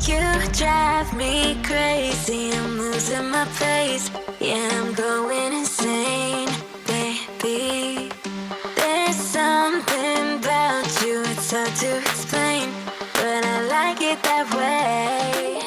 You drive me crazy, I'm losing my pace. Yeah, I'm going insane, baby. There's something about you, it's hard to explain, but I like it that way.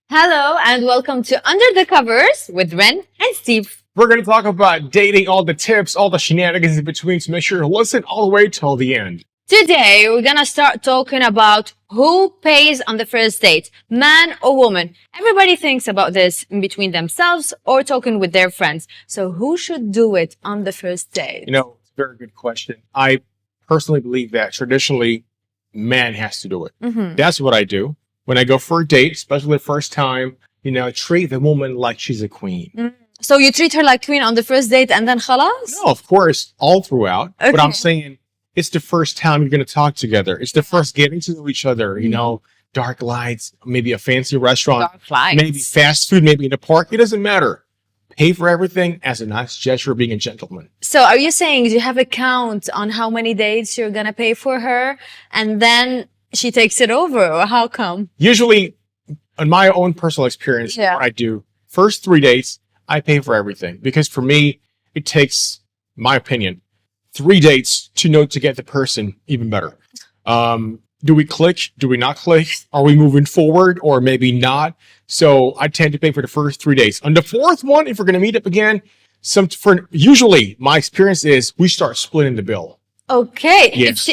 Hello and welcome to Under the Covers with Reine and Steve. We're going to talk about dating, all the tips, all the shenanigans in between, so make sure to listen all the way till the end. Today we're gonna start talking about who pays on the first date, man or woman. Everybody thinks about this in between themselves or talking with their friends. So who should do it on the first date? It's a very good question. I personally believe that traditionally, man has to do it. That's what I do. When I go for a date, especially the first time, treat the woman like she's a queen. So you treat her like queen on the first date and then khalas? No, of course, all throughout. Okay. But I'm saying it's the first time you're going to talk together. It's the first getting to know each other, dark lights, maybe a fancy restaurant, Dark lights. maybe fast food, maybe in the park. It doesn't matter. Pay for everything as a nice gesture of being a gentleman. So are you saying you have a count on how many dates you're gonna pay for her and then she takes it over, or how come? Usually, in my own personal experience, Yeah. what I do, first 3 dates, I pay for everything. Because for me, it takes, my opinion, 3 dates to get the person even better. Do we click? Do we not click? Are we moving forward or maybe not? So I tend to pay for the first 3 days. On the fourth one, if we're going to meet up again, usually my experience is we start splitting the bill. Okay. Yes.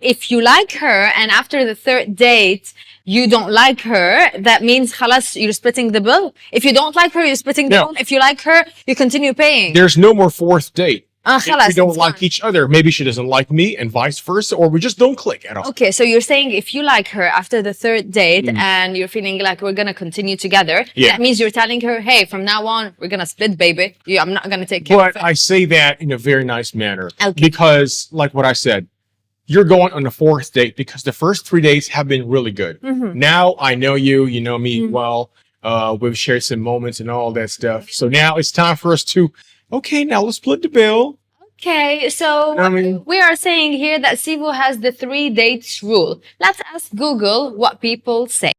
If you like her and after the third date you don't like her, that means khalas, you're splitting the bill. If you don't like her, you're splitting the No. bill. If you like her, you continue paying. There's no more fourth date. If Khalas, we don't it's like fine. each other, maybe she doesn't like me and vice versa, or we just don't click at all. Okay, so you're saying if you like her after the third date and you're feeling like we're gonna continue together, Yeah. that means you're telling her, hey, from now on, we're gonna split, baby. I'm not gonna take care of But it. I say that in a very nice manner. Okay. Because, like what I said, you're going on the fourth date because the first 3 days have been really good. Now I know you, you know me well. We've shared some moments and all that stuff. So now it's time for us to, okay, now let's split the bill. Okay, so I mean- we are saying here that Sivo has the 3 dates rule. Let's ask Google what people say.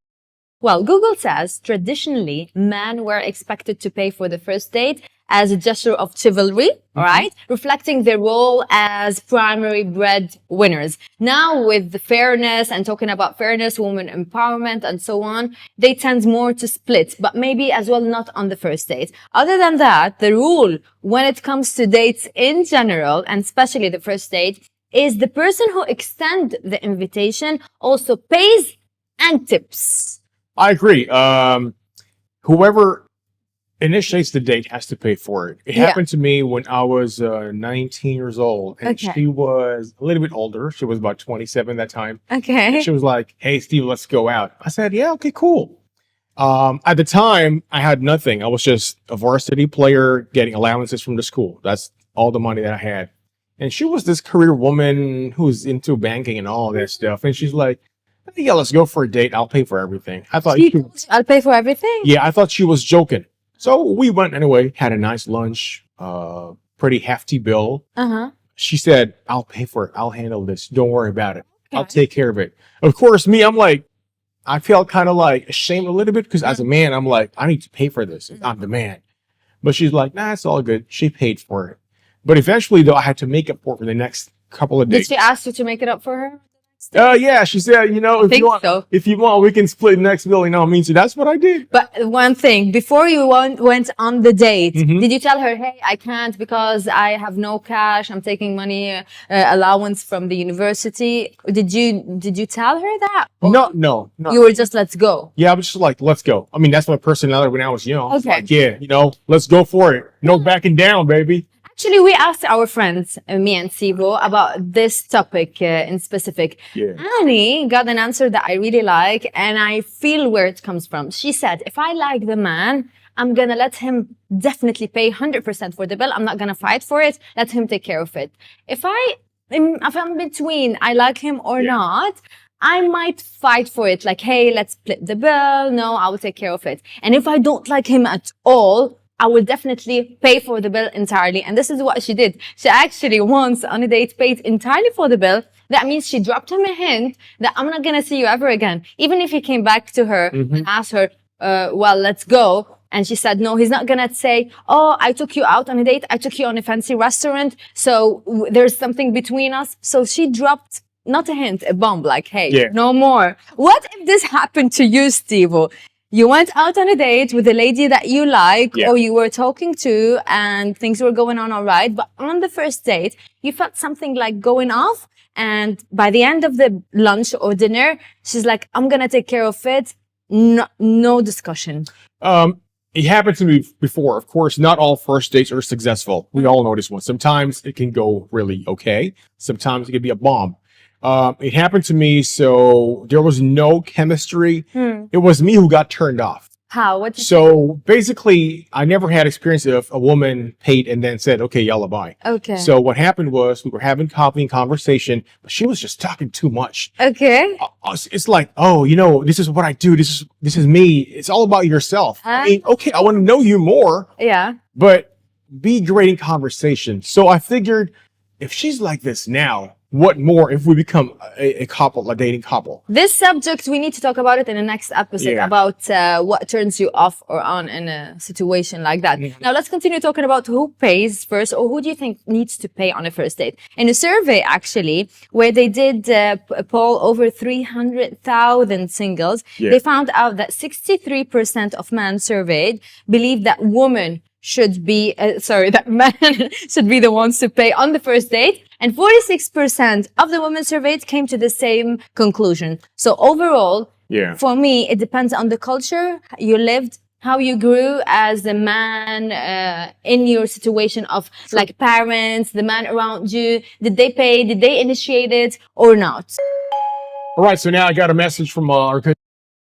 Well, Google says traditionally men were expected to pay for the first date as a gesture of chivalry, all right, reflecting their role as primary breadwinners. Now, with the fairness and talking about fairness, women empowerment, and so on, they tend more to split, but maybe as well not on the first date. Other than that, the rule when it comes to dates in general, and especially the first date, is the person who extends the invitation also pays and tips. I agree. Whoever initiates the date has to pay for it. It Yeah. happened to me when I was 19 years old, and Okay. she was a little bit older. She was about 27 that time. Okay. She was like, "Hey, Steve, let's go out." I said, "Yeah, okay, cool." At the time, I had nothing. I was just a varsity player getting allowances from the school. That's all the money that I had. And she was this career woman who's into banking and all that stuff. And she's like, "Yeah, let's go for a date. I'll pay for everything." I thought, I'll pay for everything. yeah, I thought she was joking. So we went anyway, had a nice lunch, pretty hefty bill. She said, "I'll pay for it. I'll handle this. Don't worry about it. I'll Okay. take care of it." Of course, me, I'm like, I felt kind of like ashamed a little bit because as a man, I'm like, I need to pay for this. I'm the man. But she's like, "Nah, it's all good." She paid for it. But eventually, though, I had to make up for it for the next couple of Did days. she ask you to make it up for her? Yeah, she said, think so. if you want, we can split the next bill. I mean, so that's what I did. But one thing, before you went on the date, Mhm. did you tell her, hey, I can't because I have no cash. I'm taking money allowance from the university. Did you tell her that? Or No. You were just, let's go. Yeah, I was just like, let's go. I mean, that's my personality when I was young. I was Okay. like, yeah, let's go for it. No backing down, baby. Actually, we asked our friends, me and Sivo, about this topic in specific. Yeah. Annie got an answer that I really like, and I feel where it comes from. She said, if I like the man, I'm gonna let him definitely pay 100% for the bill. I'm not gonna fight for it. Let him take care of it. If I'm between, I like him or not, I might fight for it. Like, hey, let's split the bill. No, I will take care of it. And if I don't like him at all, I will definitely pay for the bill entirely. And this is what she did. She actually once on a date paid entirely for the bill. that means she dropped him a hint that I'm not gonna see you ever again. Even if he came back to her and asked her, well, let's go. And she said, no, he's not gonna say, oh, I took you out on a date. I took you on a fancy restaurant. So there's something between us. So she dropped not a hint, a bomb, like, hey, no more. What if this happened to you, Steve? You went out on a date with a lady that you like or you were talking to and things were going on all right. But on the first date, you felt something like going off. And by the end of the lunch or dinner, she's like, I'm going to take care of it. No discussion. It happened to me before. Of course, not all first dates are successful. We all know this one. Sometimes it can go really okay. Sometimes it can be a bomb. It happened to me, so there was no chemistry. It was me who got turned off. How? So basically, I never had experience of a woman paid and then said, okay, yalla, bye. Okay. So what happened was we were having coffee and conversation, but she was just talking too much. Okay. It's like, oh, you know, this is what I do. This is me. It's all about yourself. I mean, okay, I want to know you more. Yeah. But be great in conversation. So I figured if she's like this now, what more if we become a couple, a dating couple? This subject, we need to talk about it in the next episode about what turns you off or on in a situation like that. Now, let's continue talking about who pays first or who do you think needs to pay on a first date. In a survey, actually, where they did a poll over 300,000 singles, they found out that 63% of men surveyed believe that women should be, that men should be the ones to pay on the first date. And 46% of the women surveyed came to the same conclusion. So overall, for me, it depends on the culture you lived, how you grew as a man in your situation of like parents, the man around you. Did they pay? Did they initiate it or not? All right. So now I got a message from our good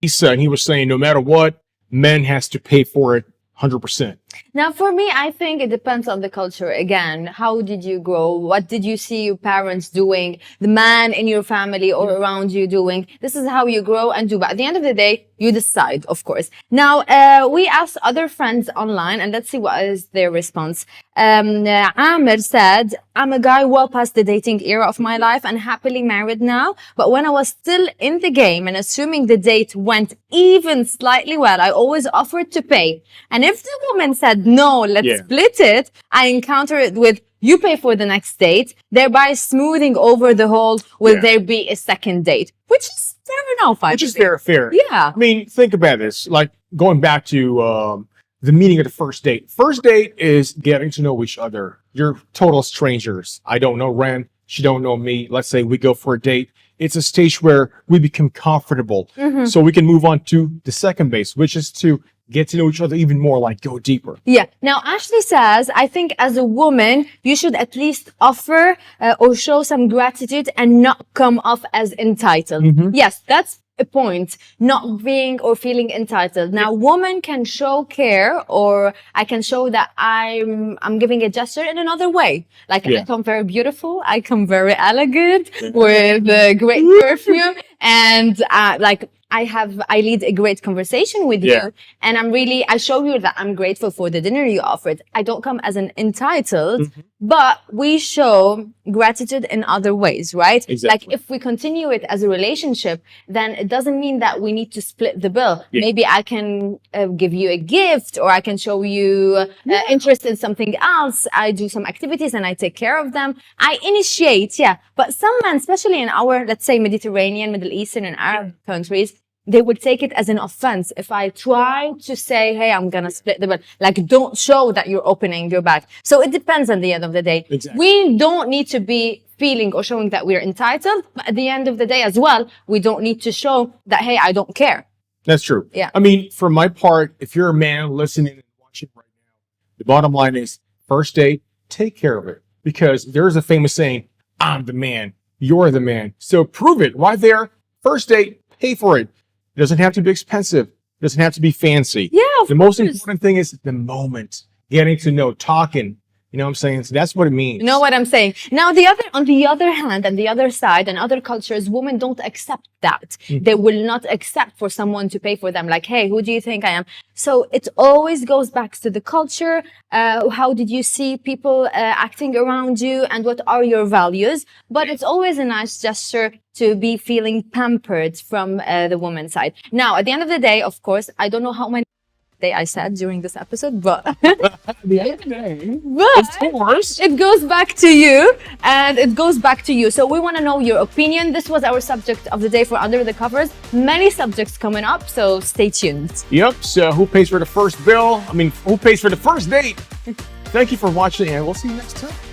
Isa, and he was saying no matter what, men has to pay for it 100%. Now, for me, I think it depends on the culture. Again, how did you grow? What did you see your parents doing? The man in your family or around you doing? This is how you grow and do. But at the end of the day, you decide, of course. Now, we asked other friends online, and let's see what is their response. Amir said, I'm a guy well past the dating era of my life and happily married now. But when I was still in the game and assuming the date went even slightly well, I always offered to pay. And if the woman said, no, let's split it, I encounter it with, you pay for the next date, thereby smoothing over the whole, will there be a second date? Which is fair enough, I think. Which is fair. Yeah. I mean, think about this. Like, going back to the meaning of the first date. First date is getting to know each other. You're total strangers. I don't know Ren. She don't know me. Let's say we go for a date. It's a stage where we become comfortable. So we can move on to the second base, which is to get to know each other even more, like go deeper. Yeah. Now, Ashley says, I think as a woman, you should at least offer or show some gratitude and not come off as entitled. Yes, that's a point, not being or feeling entitled. Now, woman can show care, or I can show that I'm giving a gesture in another way. Like I come very beautiful, I come very elegant with a great perfume, and I lead a great conversation with you, and I show you that I'm grateful for the dinner you offered. I don't come as an entitled, but we show gratitude in other ways, right? Exactly. Like if we continue it as a relationship, then it doesn't mean that we need to split the bill. Maybe I can give you a gift, or I can show you interest in something else. I do some activities and I take care of them. I initiate, but some men, especially in our, let's say, Mediterranean, Middle Eastern and Arab countries, they would take it as an offense if I try to say, hey, I'm going to split the bill. Like, don't show that you're opening your back. So it depends at the end of the day. Exactly. We don't need to be feeling or showing that we're entitled. But at the end of the day as well, we don't need to show that, hey, I don't care. That's true. Yeah. I mean, for my part, if you're a man listening and watching right now, the bottom line is first date, take care of it. Because there's a famous saying, I'm the man, you're the man. So prove it right there. First date, pay for it. It doesn't have to be expensive. It doesn't have to be fancy. Yeah, the most important thing is the moment, getting to know, talking, You know what I'm saying? So that's what it means. You know what I'm saying? Now, on the other hand, and the other side, and other cultures, women don't accept that. They will not accept for someone to pay for them. Like, hey, who do you think I am? So it always goes back to the culture. How did you see people acting around you, and what are your values? But it's always a nice gesture to be feeling pampered from the woman's side. Now, at the end of the day, of course, I don't know how many I said during this episode, but The end of the day, of course. it goes back to you, and it goes back to you. So we want to know your opinion. This was our subject of the day for Under the Covers. Many subjects coming up, so stay tuned. Yep. So who pays for the first bill? I mean, who pays for the first date? Thank you for watching, and we'll see you next time.